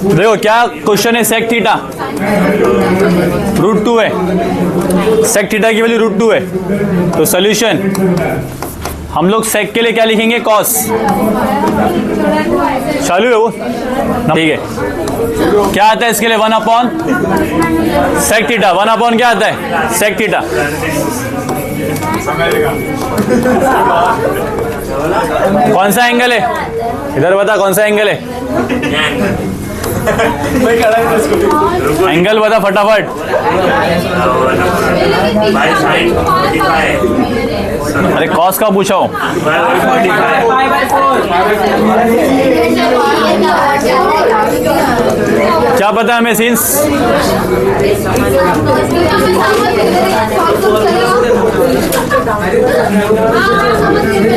देखो क्या क्वेश्चन है, सेक थीटा √2 है, सेक थीटा की वैल्यू √2 है। तो सोल्यूशन हम लोग सेक के लिए क्या लिखेंगे, कॉस। चालू है वो, ठीक है। क्या आता है इसके लिए, 1/, सेक थीटा 1/, क्या आता है, सेक थीटा। कौन सा एंगल है, इधर बता कौन सा एंगल है, एंगल बता फटाफट। अरे कॉस का पूछा हूँ। क्या पता हमें सीन्स,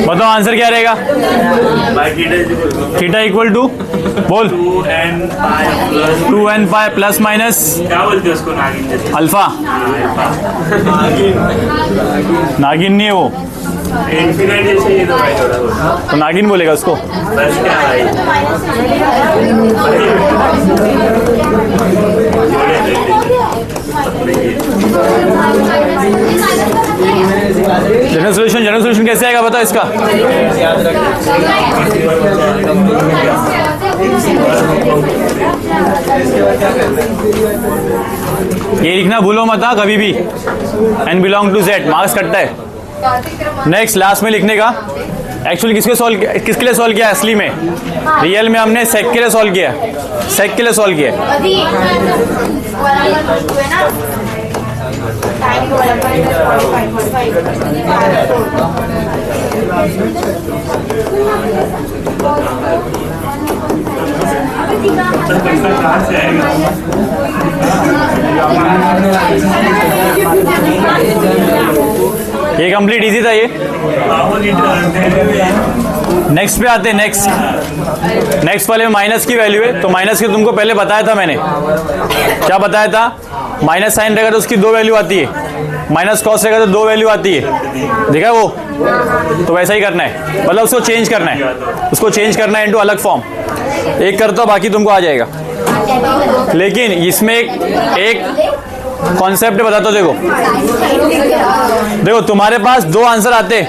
बताओ आंसर क्या रहेगा। थीटा इक्वल टू बोल 2n प्लस माइनस क्या बोलते हैं उसको, नागिन जैसे। अल्फा। नागिन नहीं है वो, इन्फिनाइट जैसे ये तो भाई थोड़ा बहुत। तो नागिन बोलेगा उसको। बस क्या भाई, जनरल सोल्यूशन कैसे आएगा बताओ इसका। ये लिखना भूलो मत कभी भी, n belong to z, marks कटता है। नेक्स्ट लास्ट में लिखने का, एक्चुअली किसके लिए सॉल्व किया असली में, रियल में हमने सेक के लिए सॉल्व किया, सेक के लिए सॉल्व किया। ये कंप्लीट इजी था ये। नेक्स्ट पे आते हैं, नेक्स्ट वाले में माइनस की वैल्यू है। तो माइनस की तुमको पहले बताया था मैंने, क्या बताया था, माइनस साइन रहेगा तो उसकी 2 वैल्यू आती है, माइनस कॉस रहेगा तो 2 वैल्यू आती है, देखा वो। तो वैसा ही करना है, मतलब उसको चेंज करना है, उसको चेंज करना है इनटू अलग फॉर्म। एक करता हूँ बाकी तुमको आ जाएगा। लेकिन इसमें एक कॉन्सेप्ट बताता हूँ। देखो तुम्हारे पास 2 आंसर आते,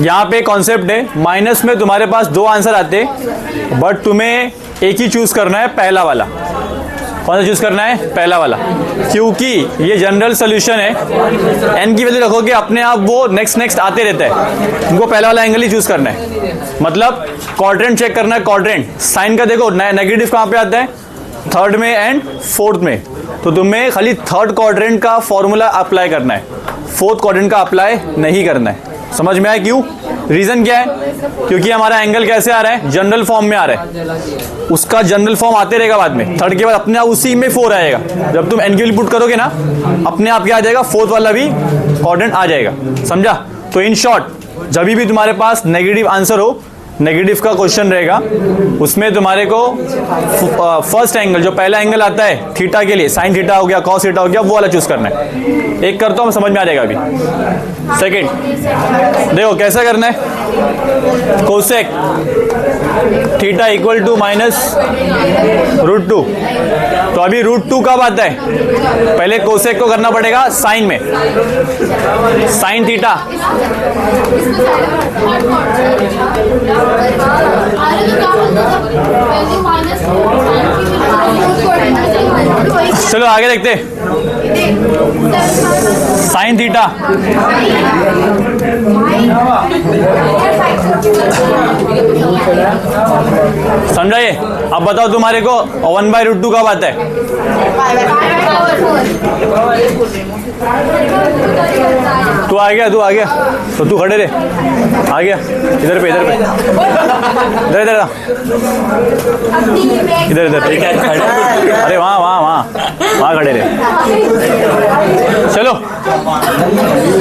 यहाँ पे कॉन्सेप्ट है, माइनस में तुम्हारे पास 2 आंसर आते, बट तुम्हें एक ही चूज करना है, पहला वाला। कौन सा चूज करना है, पहला वाला, क्योंकि ये जनरल सोल्यूशन है। n की वैल्यू रखोगे अपने आप वो नेक्स्ट आते रहता है, तुमको पहला वाला एंगल ही चूज करना है। मतलब क्वाड्रेंट चेक करना है, क्वाड्रेंट साइन का देखो नेगेटिव कहाँ पे आता है, 3rd में एंड 4th में। तो तुम्हें खाली 3rd क्वाड्रेंट का फॉर्मूला अप्लाई करना है, 4th क्वाड्रेंट का अप्लाई नहीं करना है। समझ में आया क्यों, रीजन क्या है, क्योंकि हमारा एंगल कैसे आ रहा है, जनरल फॉर्म में आ रहा है। उसका जनरल फॉर्म आते रहेगा बाद में, 3rd के बाद अपने आप उसी में 4 आएगा। जब तुम एन की वैल्यू पुट करोगे ना, अपने आप क्या आ जाएगा, 4th वाला भी क्वाड्रेंट आ जाएगा। समझा। तो इन शॉर्ट जब भी तुम्हारे पास नेगेटिव आंसर हो, नेगेटिव का क्वेश्चन रहेगा, उसमें तुम्हारे को फर्स्ट एंगल जो पहला एंगल आता है थीटा के लिए, साइन थीटा हो गया, कॉस थीटा हो गया, वो वाला चूज करना है। एक करता हूँ, समझ में आ जाएगा अभी। सेकंड देखो कैसा करना है, cosec theta equal to minus √2। तो अभी √2 कब आता है, पहले कोसेक को करना पड़ेगा साइन में, साइन थीटा। चलो आगे देखते, साइन थीटा समझाइए। अब बताओ तुम्हारे को 1/√2 कब आता है, तू आ गया तो तू खड़े रहे, आ गया इधर पे इधर अरे वहाँ खड़े रहे। चलो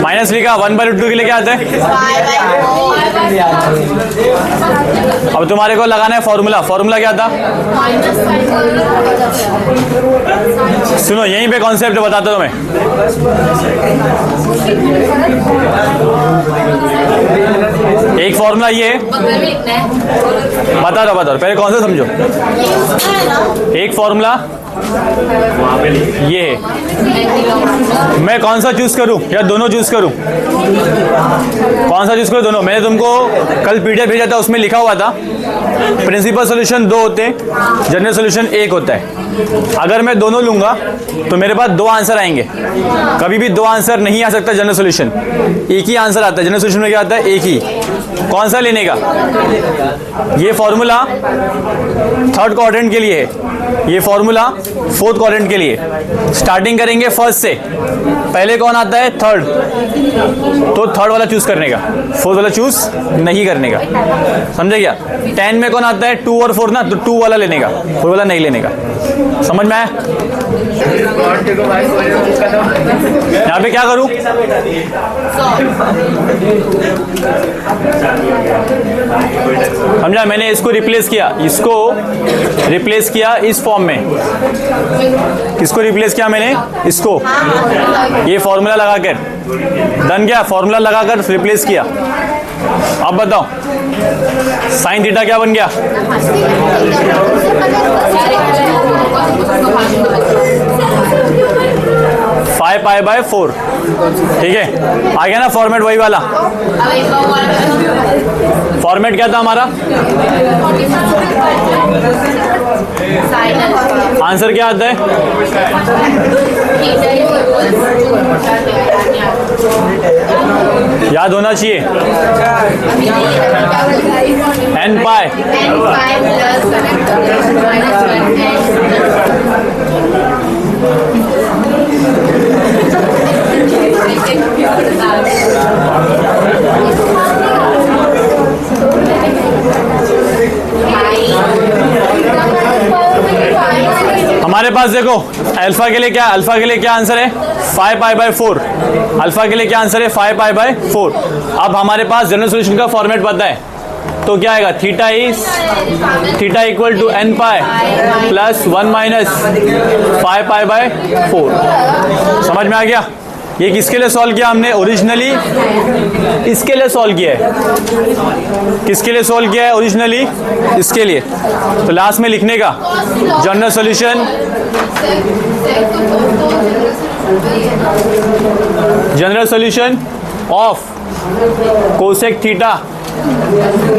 माइनस लिखा, 1/√2 के लिए क्या आता है, अब तुम्हारे को लगाना है फॉर्मूला। फॉर्मूला क्या था? सुनो, यहीं पे कॉन्सेप्ट बताता हूं मैं। एक फॉर्मूला ये है, बता रहा पहले कौन सा समझो। एक फॉर्मूला ये है, मैं कौन सा चूज करूं या दोनों चूज करूं? कौन सा चूज करूं? दोनों। मैंने तुमको कल पीडीएफ भेजा था, उसमें लिखा हुआ था प्रिंसिपल सॉल्यूशन 2 होते हैं, जनरल सॉल्यूशन 1 होता है। अगर मैं दोनों लूंगा तो मेरे पास 2 आंसर आएंगे। कभी भी 2 आंसर नहीं आ सकता जनरल सॉल्यूशन, एक ही आंसर आता है। जनरल सॉल्यूशन में क्या आता है? एक ही। कौन सा लेने का? ये फॉर्मूला थर्ड क्वाड्रेंट के लिए है, ये फॉर्मूला फोर्थ क्वाड्रेंट के लिए। स्टार्टिंग करेंगे फर्स्ट से, पहले कौन आता है? थर्ड। तो थर्ड वाला चूज करने का, फोर्थ वाला चूज नहीं करने का। समझे क्या? 10 में कौन आता है? 2 और 4 ना, तो 2 वाला लेने का, 4 वाला नहीं लेने का। समझ में आया? यहाँ पे क्या करूं? समझा? मैंने इसको रिप्लेस किया, इसको रिप्लेस किया इस फॉर्म में। किसको रिप्लेस किया मैंने? इसको। ये फॉर्मूला लगाकर डन गया, फॉर्मूला लगाकर रिप्लेस किया। अब बताओ साइन थीटा क्या बन गया? 5π/4। ठीक है, आ गया ना फॉर्मेट वही वाला। फॉर्मेट क्या था हमारा? आंसर क्या आता है? याद होना चाहिए, n पाई। हमारे पास देखो अल्फा के लिए क्या, अल्फा के लिए क्या आंसर है? 5π/4। अल्फा के लिए क्या आंसर है? 5π/4। अब हमारे पास जनरल सॉल्यूशन का फॉर्मेट पता है, तो क्या आएगा? Theta equal to n pi plus 1 minus 5π/4। समझ में आ गया? ये किसके लिए सॉल्व किया हमने? ओरिजिनली इसके लिए सॉल्व किया है। किसके लिए सॉल्व किया है? ओरिजिनली इसके लिए। तो लास्ट में लिखने का general solution, general solution of cosec theta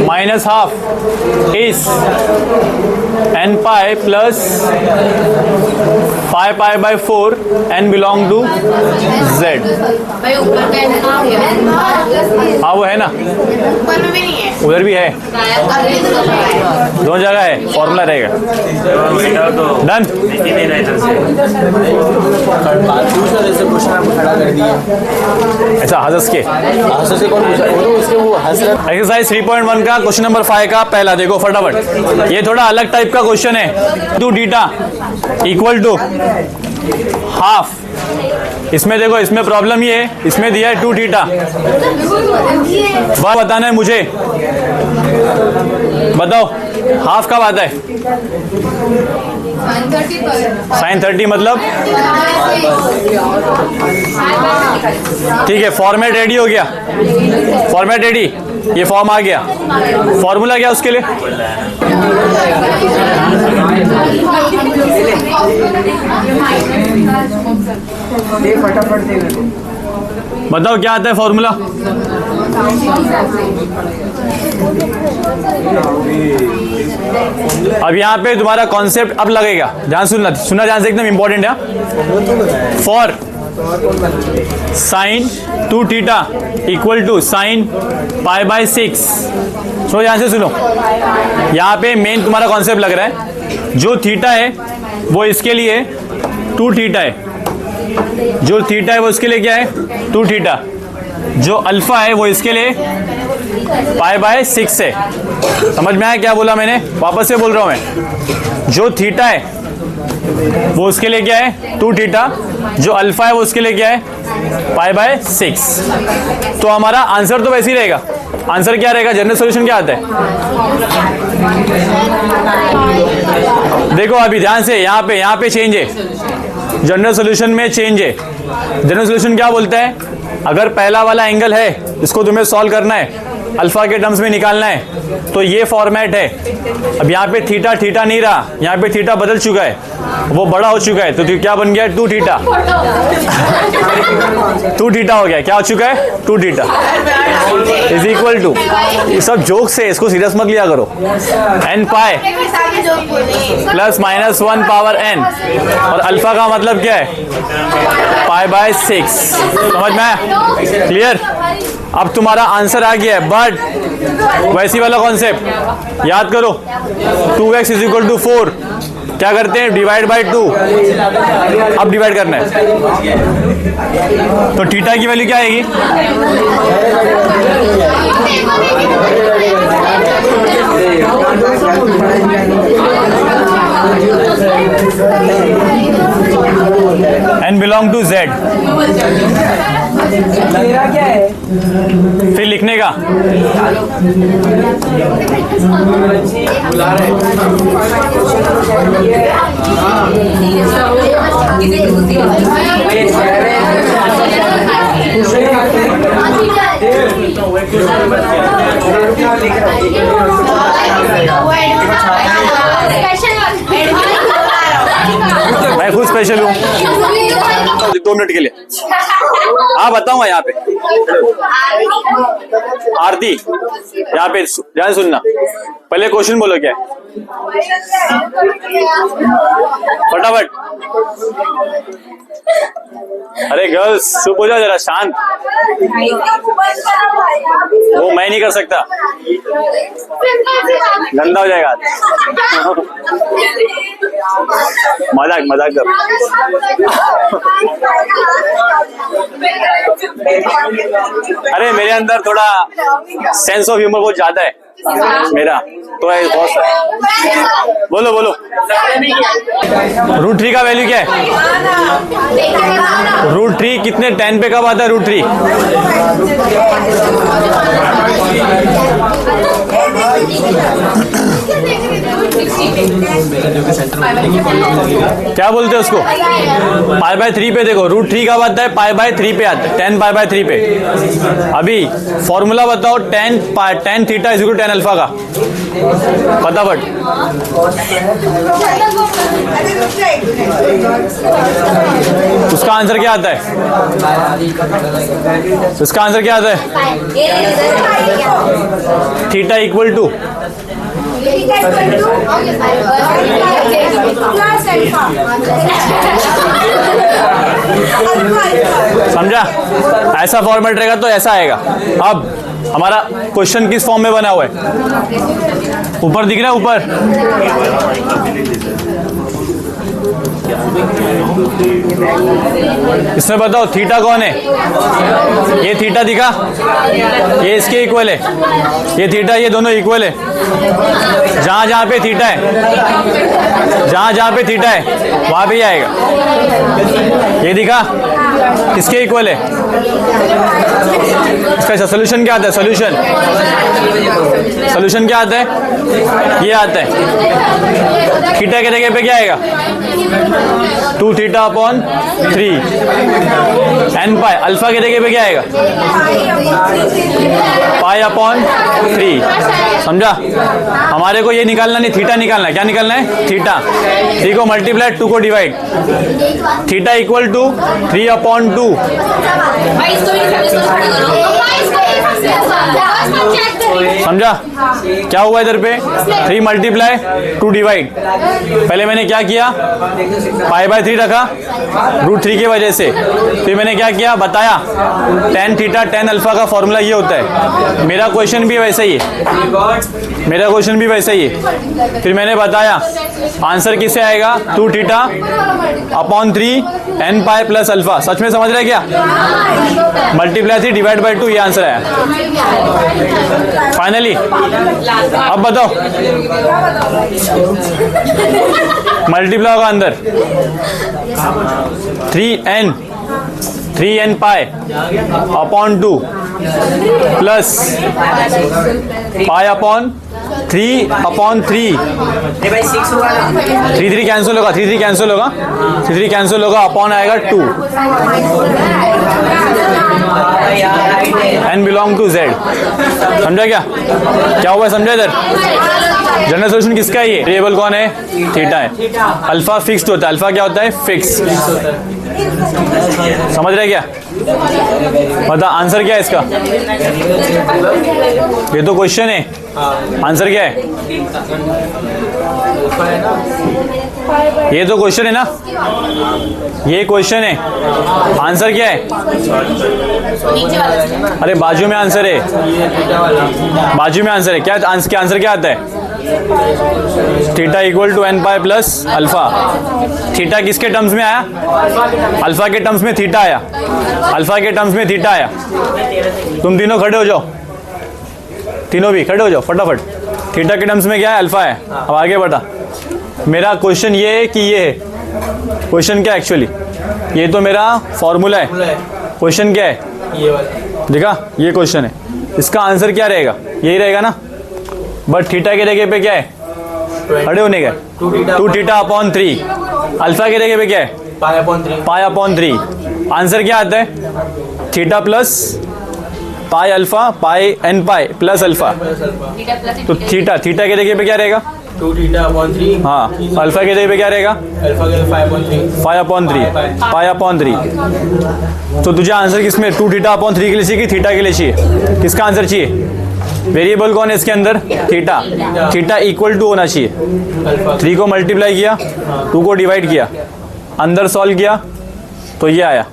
minus half is n pi plus 5π/4 n belong to z। हाँ वो है ना, उधर भी है, दोनों जगह है, फॉर्मूला रहेगा। डन। ऐसा हंस के एक्सरसाइज 3.1 का क्वेश्चन नंबर 5 का पहला देखो फटाफट। ये थोड़ा अलग टाइप का क्वेश्चन है। 2 थीटा इक्वल टू हाफ। इसमें देखो, इसमें प्रॉब्लम ये है, इसमें दिया है 2 थीटा। वह बताना है मुझे, बताओ हाफ कब आता है? साइन 30 मतलब ठीक है। फॉर्मेट रेडी हो गया, फॉर्मेट रेडी, ये फॉर्म आ गया। फॉर्मूला क्या उसके लिए? बताओ क्या आता है फॉर्मूला? अब यहाँ पे तुम्हारा कॉन्सेप्ट अब लगेगा, ध्यान सुनना ध्यान से, एकदम इंपॉर्टेंट है। For sine 2 theta equal to sine π/6। So यहाँ से सुनो, यहाँ पे मेन तुम्हारा कॉन्सेप्ट लग रहा है, जो थीटा है वो इसके लिए 2 थीटा है, जो थीटा है वो इसके लिए क्या है? 2 थीटा। जो अल्फा है वो इसके लिए π/6 है। समझ में आया क्या बोला मैंने? वापस से बोल रहा हूँ मैं, जो थीटा है वो उसके लिए क्या है? 2 थीटा। जो अल्फा है वो उसके लिए क्या है? π/6। तो हमारा आंसर तो वैसे ही रहेगा, आंसर क्या रहेगा, जनरल सॉल्यूशन क्या आता है? देखो अभी ध्यान से, यहाँ पे चेंज है, जनरल सॉल्यूशन में चेंज है। जनरल सॉल्यूशन क्या बोलता है, अगर पहला वाला एंगल है इसको तुम्हें सॉल्व करना है, अल्फा के टर्म्स में निकालना है, तो ये फॉर्मेट है। अब यहाँ पे थीटा थीटा नहीं रहा, यहाँ पे थीटा बदल चुका है, वो बड़ा हो चुका है, तो क्या बन गया, 2 थीटा। 2 थीटा हो गया, क्या हो चुका है, 2 थीटा इज इक्वल टू, ये सब जोक्स है, इसको सीरियस मत लिया करो, n pi plus minus 1 power n, और अल्फा का मतलब क्या है, π/6। समझ में आया, क्लियर? अब तुम्हारा आंसर आ गया है, बट वैसी वाला कॉन्सेप्ट याद करो, 2x इज इक्वल टू 4, क्या करते हैं, डिवाइड बाई 2। अब डिवाइड करना है, तो थीटा की वैल्यू क्या आएगी, n बिलोंग टू z। फिर लिखने का, मैं खुद स्पेशल हूँ 2 मिनट के लिए। हाँ बताऊंगा, यहाँ पे आरती, यहाँ पे ध्यान सुनना, पहले क्वेश्चन बोलो क्या है, फटाफट। अरे गर्ल्स चुप हो जाओ जरा, शांत। वो मैं नहीं कर सकता, गंदा हो जाएगा। मजाक मजाक कर। अरे मेरे अंदर थोड़ा सेंस ऑफ ह्यूमर बहुत ज्यादा है मेरा, तो है बहुत। बोलो बोलो, √3 का वैल्यू क्या है, √3 कितने 10 पे कब आता है, √3 क्या बोलते हैं उसको, π/3 पे। देखो √3 कब आता है, π/3 पे आता है, 10 π/3 पे। अभी फॉर्मूला बताओ, tan theta is equal to tan alpha का, फटाफट। उसका आंसर क्या आता है, उसका आंसर क्या आता है, थीटा इक्वल टू समझा, ऐसा फॉर्मेट रहेगा तो ऐसा आएगा। अब हमारा क्वेश्चन किस फॉर्म में बना हुआ है, ऊपर दिख रहा है, ऊपर इसमें बताओ थीटा कौन है, ये थीटा दिखा, ये इसके इक्वल है, ये थीटा, ये दोनों इक्वल है। जहां जहां पे थीटा है, जहां जहां पे थीटा है वहां पे ही आएगा। ये दिखा, किसके इक्वल है, इसका सोल्यूशन क्या आता है, सोल्यूशन क्या आता है, ये आता है। थीटा के जगह पे क्या आएगा, 2 थीटा अपॉन 3 n पाई। अल्फा के जगह पे क्या आएगा, π/3। समझा, हमारे को ये निकालना नहीं, थीटा निकालना है। क्या निकालना है, थीटा। 3 को मल्टीप्लाई, 2 को डिवाइड, थीटा इक्वल टू 3/2। समझा, क्या हुआ इधर पे, 3 मल्टीप्लाई 2 डिवाइड। पहले मैंने क्या किया, π/3 रखा √3 की वजह से, फिर मैंने क्या किया बताया, tan थीटा tan अल्फा का फॉर्मूला ये होता है। मेरा क्वेश्चन भी वैसा ही है, मेरा क्वेश्चन भी वैसा ही है। फिर मैंने बताया आंसर किससे आएगा, 2 theta upon 3 n pi plus alpha. सच में समझ रहे क्या, मल्टीप्लाई 3 डिवाइड बाई 2, ये आंसर आया फाइनली। अब बताओ, मल्टीप्लाई होगा अंदर 3n pi upon 2 plus pi upon 3 upon 3 3 cancel होगा 3 कैंसिल होगा 3 कैंसिल होगा अपॉन आएगा 2 n बिलोंग टू z। समझा क्या हुआ समझा इधर? जनरल सोल्यूशन किसका है? ये वेरिएबल कौन है? थीटा है। अल्फा फिक्स्ड होता है। अल्फा क्या होता है? फिक्स। समझ रहे क्या? बता आंसर क्या है इसका? ये तो क्वेश्चन है, आंसर क्या है? ये तो क्वेश्चन है ना, ये क्वेश्चन है, आंसर क्या है? अरे बाजू में आंसर है, बाजू में आंसर है। क्या आंसर क्या आता है? Theta equal to n pi plus alpha. Theta किसके टर्म्स में आया? अल्फा के टर्म्स में थीटा आया, अल्फा के टर्म्स में थीटा आया। तुम तीनों खड़े हो जाओ, तीनों भी खड़े हो जाओ फटाफट। थीटा के टर्म्स में क्या है? अल्फा है। अब आगे बढ़ा। मेरा क्वेश्चन ये है कि ये है क्वेश्चन क्या एक्चुअली? ये तो मेरा फॉर्मूला है। क्वेश्चन क्या है? ये वाला देखा, ये क्वेश्चन है। इसका आंसर क्या रहेगा? यही रहेगा ना। बट थीटा के जगह पे क्या है? खड़े होने का 2 थीटा अपॉन 3। अल्फा के जगह पे क्या है? Pi upon 3। आंसर क्या आता है? थीटा प्लस पाई अल्फा पाई n पाई प्लस अल्फा। तो थीटा के जगह पे क्या रहेगा? 2 थीटा अपॉन 3। हाँ, अल्फा के जगह पे क्या रहेगा? अल्फा के 5 अपॉन 3 पाई अपॉन 3। तो तुझे आंसर किसमें? 2 थीटा अपॉन 3 के लिए चाहिए कि थीटा के लिए चाहिए? किसका आंसर चाहिए? वेरिएबल कौन है इसके अंदर? थीटा। थीटा इक्वल टू होना चाहिए। 3 को मल्टीप्लाई किया, 2 को डिवाइड किया, अंदर सॉल्व किया तो ये आया।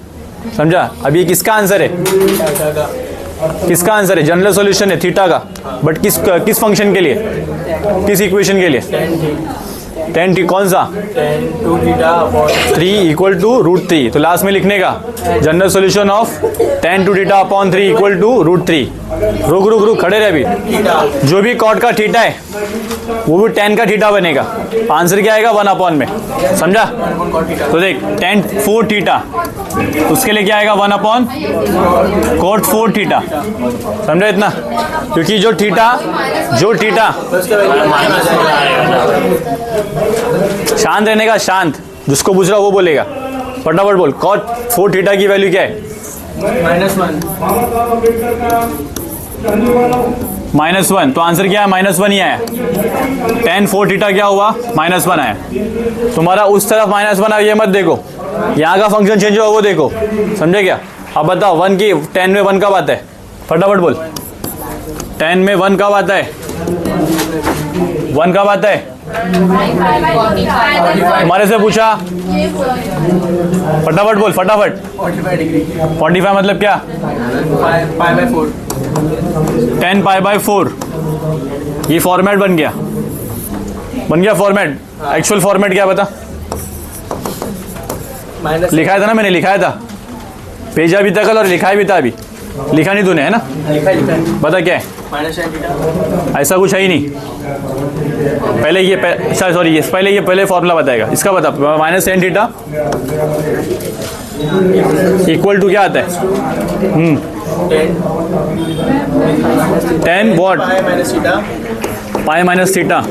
समझा? अब ये किसका आंसर है? किसका आंसर है? जनरल सॉल्यूशन है थीटा का। बट किस फंक्शन के लिए? किस इक्वेशन के लिए? 10 कौन सा? 2 थीटा अपॉन 3 इक्वल टू √3। तो लास्ट में लिखने का general solution of 10 2 theta upon 3 equal to √3। रुक खड़े रहे। अभी जो भी कॉट का थीटा है वो भी 10 का थीटा बनेगा। आंसर क्या आएगा? 1 अपॉन में। समझा? तो देख 10 4 थीटा, उसके लिए क्या आएगा? 1 अपॉन कॉट 4 थीटा। समझा इतना? क्योंकि जो थीटा शांत रहने का, शांत। जिसको पूछ रहा वो बोलेगा, फटाफट बोल। कॉट 4 थीटा की वैल्यू क्या है? -1। तो आंसर क्या है? -1 ही आया। 10 4 थीटा क्या हुआ? -1 आया। तुम्हारा उस तरफ -1 आया, ये मत देखो। यहाँ का फंक्शन चेंज हुआ वो देखो। समझे क्या? अब बताओ 1 की 10 में 1 कब आता है? फटाफट बोल। 10 में 1 कब आता है? 1 कब आता है? हमारे से पूछा, फटाफट बोल फटाफट। 45 मतलब क्या? 10 पाई बाय 4। ये फॉर्मेट बन गया फॉर्मेट। एक्चुअल फॉर्मेट क्या बता? लिखाया था ना मैंने, लिखाया था। पेज अभी तक और लिखाया भी था। अभी लिखा नहीं तूने, है ना? लिखा बता क्या है? ऐसा कुछ है ही नहीं। पहले ये पहले फॉर्मूला बताएगा। इसका बता। -10 थीटा इक्वल टू क्या आता है? 10 what? Pi minus theta.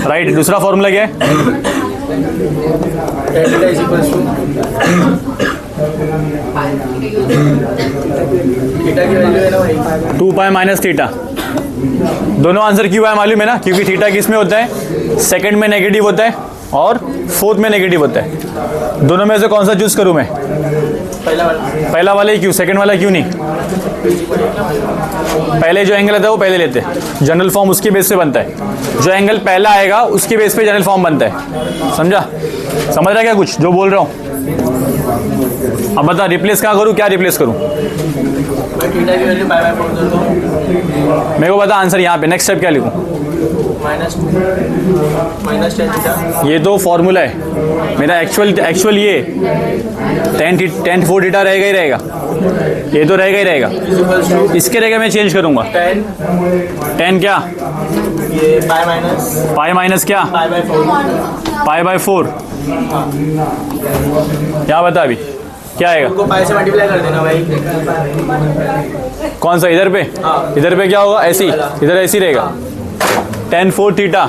Right. दूसरा फॉर्मूला क्या है? थीटा की वैल्यू है ना भाई 2 पाई माइनस थीटा। दोनों आंसर क्यों है मालूम है ना? क्योंकि थीटा किस में होता है? सेकंड में नेगेटिव होता है और फोर्थ में नेगेटिव होता है। दोनों में से कौन सा चूज करूं मैं? पहला वाला ही क्यों? सेकंड वाला क्यों नहीं? पहले जो एंगल आता है वो पहले लेते हैं। जनरल फॉर्म उसके बेस पे बनता है। जो एंगल पहला आएगा उसके बेस पे जनरल फॉर्म बनता है। समझा? समझ रहा क्या कुछ जो बोल रहा हूँ? अब बता रिप्लेस कहाँ करूँ? क्या रिप्लेस करूँ? थीटा की वैल्यू पाई बाय 4 कर दो। मेरे को बता आंसर यहाँ पे। नेक्स्ट स्टेप क्या लिखूँ? -10 थीटा। ये तो फॉर्मूला है मेरा। एक्चुअल ये 10 4 थीटा रहेगा ही रहेगा। ये तो रहेगा ही रहेगा। इसके जगह मैं चेंज करूँगा। 10 क्या? ये पाई माइनस क्या? पाई बाय 4। Pi by 4। क्या बता अभी? क्या आएगा? उनको पाई से मल्टीप्लाई कर देना भाई। कौन सा इधर पे? हाँ। इधर पे क्या होगा? ऐसी, इधर ऐसी रहेगा। tan 4 theta,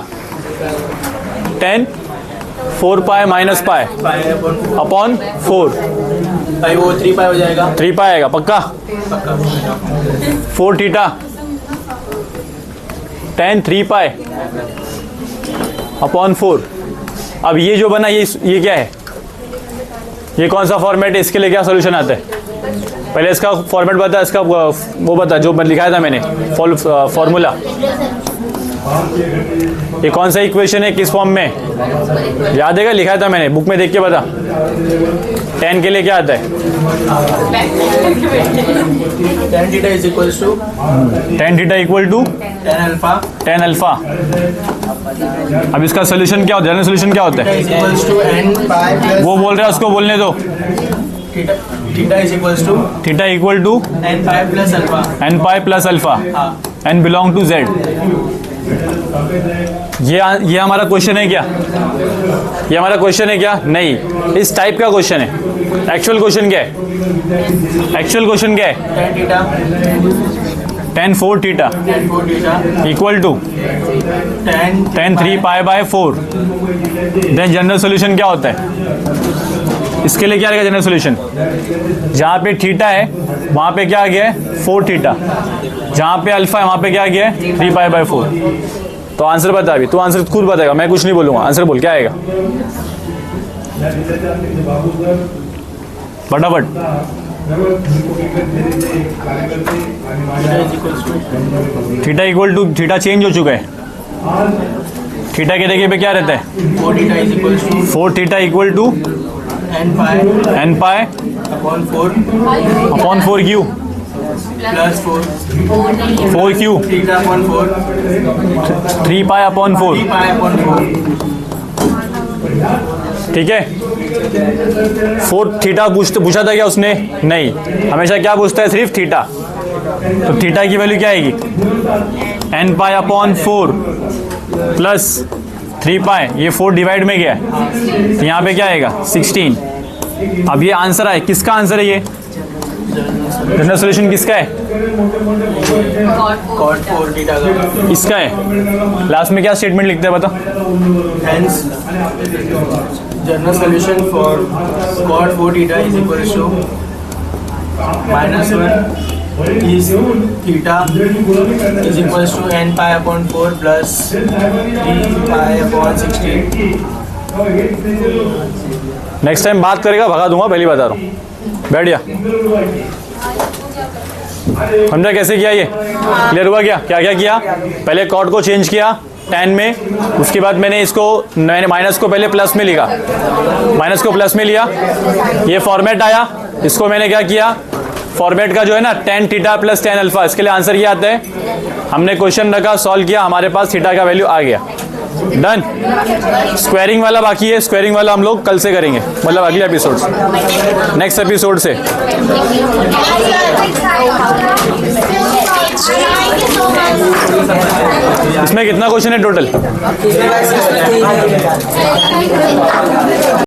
tan 4 pi minus pi पाई अपॉन 4, भाई वो 3 पाई हो जाएगा। 3 पाई आएगा पक्का। पक्का। 4 थीटा, tan 3 पाई अपॉन 4। अब ये जो बना ये क्या है? ये कौन सा फॉर्मेट है? इसके लिए क्या सोल्यूशन आता है? पहले इसका फॉर्मेट बता, इसका वो बता जो लिखाया था मैंने फॉर्मूला। ये कौन सा इक्वेशन है, किस फॉर्म में याद है? लिखा था मैंने, बुक में देख के बता। tan के लिए क्या आता है? tan theta is equals to tan theta equal to tan alpha अब इसका सोल्यूशन क्या होता है? जनरल सोल्यूशन क्या होता है? Is equals to n pi plus वो बोल रहा है, उसको बोलने दो। Theta is equals to theta equal to n pi plus alpha. n pi plus alpha, हाँ n बिलोंग टू z। ये हमारा क्वेश्चन है क्या? ये हमारा क्वेश्चन है क्या? नहीं, इस टाइप का क्वेश्चन है। एक्चुअल क्वेश्चन क्या है? एक्चुअल क्वेश्चन क्या है? tan theta tan 4 theta tan 4 theta equal to tan 3 pi by 4। Then general solution क्या होता है? इसके लिए क्या रहेगा जनरल सोल्यूशन? जहाँ पे थीटा है वहाँ पे क्या आ गया है? 4 थीटा। जहाँ पे अल्फा है वहाँ पे क्या आ गया है? 3 पाई बाय 4। तो आंसर बता अभी, तू आंसर खुद बताएगा, मैं कुछ नहीं बोलूँगा। आंसर बोल, क्या आएगा फटाफट? Theta equal to, theta change हो चुका है। थीटा के जगह पे क्या रहता है? 4 theta is equals to 4 theta equal to n pi upon 4 q plus 4 q theta upon 4 3 pi upon 4। 3 pi upon 4। ठीक है, 4 थीटा पूछा था क्या उसने? नहीं, हमेशा क्या पूछता है? सिर्फ थीटा। तो थीटा की वैल्यू क्या आएगी? n पाई अपॉन 4 प्लस 3 पाई, ये 4 डिवाइड में गया है, तो यहाँ पे क्या आएगा? 16। अब ये आंसर आए, किसका आंसर है ये? जनरल सोल्यूशन किसका है? cot 4 थीटा का। इसका है। लास्ट में क्या स्टेटमेंट लिखते हैं बता? Hence, general solution for cot 4 theta is equals to -1 is theta is equals to n pi upon 4 plus 3 pi upon 16. Next time बात करेगा भगा दूंगा, पहले बता रहा हूँ। बैठ गया? समझा कैसे किया? ये क्लियर हुआ क्या? क्या क्या किया? पहले कॉट को चेंज किया tan में, उसके बाद मैंने माइनस को पहले प्लस में लिखा, माइनस को प्लस में लिया, ये फॉर्मेट आया, इसको मैंने क्या किया? फॉर्मेट का जो है ना tan theta plus tan alpha, इसके लिए आंसर ये आता है। हमने क्वेश्चन रखा, सॉल्व किया, हमारे पास थीटा का वैल्यू आ गया। डन। स्क्वायरिंग वाला बाकी है, स्क्वायरिंग वाला हम लोग कल से करेंगे, मतलब अगले एपिसोड से, नेक्स्ट एपिसोड से। इसमें कितना क्वेश्चन है टोटल?